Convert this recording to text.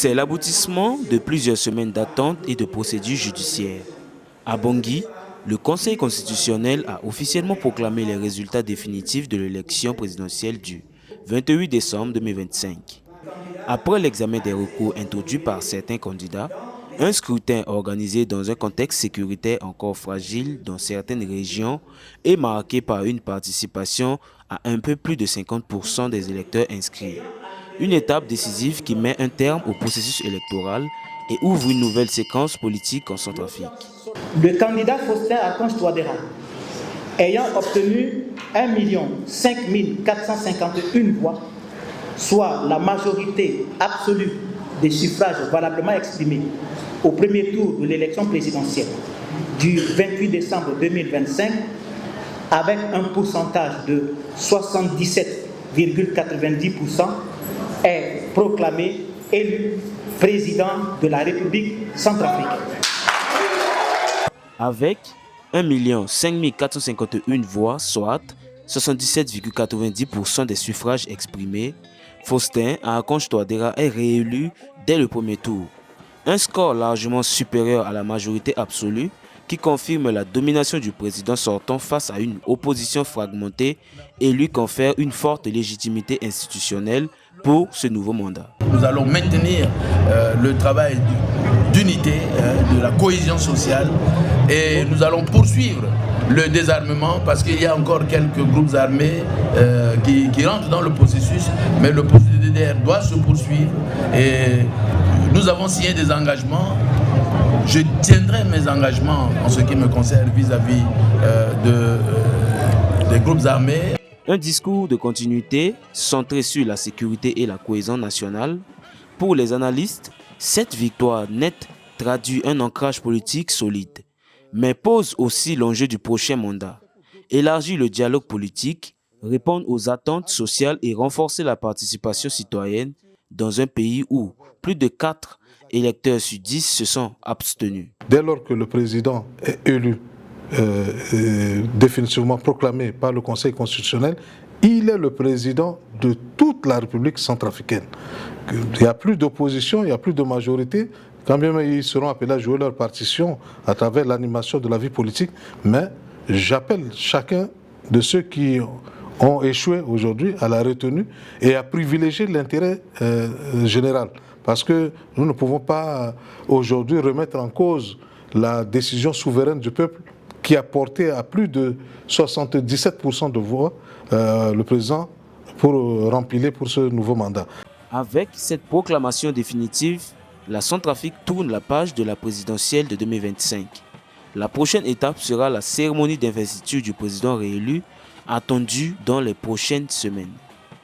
C'est l'aboutissement de plusieurs semaines d'attente et de procédures judiciaires. À Bangui, le Conseil constitutionnel a officiellement proclamé les résultats définitifs de l'élection présidentielle du 28 décembre 2025. Après l'examen des recours introduits par certains candidats, un scrutin organisé dans un contexte sécuritaire encore fragile dans certaines régions est marqué par une participation à un peu plus de 50% des électeurs inscrits. Une étape décisive qui met un terme au processus électoral et ouvre une nouvelle séquence politique en Centrafrique. Le candidat Faustin Archange Touadéra, ayant obtenu 1 5 451 voix, soit la majorité absolue des suffrages valablement exprimés au premier tour de l'élection présidentielle du 28 décembre 2025, avec un pourcentage de 77,90%, est proclamé élu président de la République centrafricaine. Avec 1 5 451 voix, soit 77,90% des suffrages exprimés, Faustin Archange Touadéra est réélu dès le premier tour. Un score largement supérieur à la majorité absolue qui confirme la domination du président sortant face à une opposition fragmentée et lui confère une forte légitimité institutionnelle pour ce nouveau mandat. Nous allons maintenir le travail d'unité, de la cohésion sociale, et nous allons poursuivre le désarmement parce qu'il y a encore quelques groupes armés qui rentrent dans le processus, mais le processus de DDR doit se poursuivre et nous avons signé des engagements. Je tiendrai mes engagements en ce qui me concerne vis-à-vis des groupes armés. Un discours de continuité centré sur la sécurité et la cohésion nationale. Pour les analystes, cette victoire nette traduit un ancrage politique solide, mais pose aussi l'enjeu du prochain mandat. Élargir le dialogue politique, répondre aux attentes sociales et renforcer la participation citoyenne dans un pays où plus de 4 électeurs sur 10 se sont abstenus. Dès lors que le président est élu, définitivement proclamé par le Conseil constitutionnel, il est le président de toute la République centrafricaine. Il n'y a plus d'opposition, il n'y a plus de majorité, quand bien ils seront appelés à jouer leur partition à travers l'animation de la vie politique, mais j'appelle chacun de ceux qui ont échoué aujourd'hui à la retenue et à privilégier l'intérêt général. Parce que nous ne pouvons pas aujourd'hui remettre en cause la décision souveraine du peuple qui a porté à plus de 77% de voix le président pour remplir pour ce nouveau mandat. Avec cette proclamation définitive, la Centrafrique tourne la page de la présidentielle de 2025. La prochaine étape sera la cérémonie d'investiture du président réélu, attendue dans les prochaines semaines.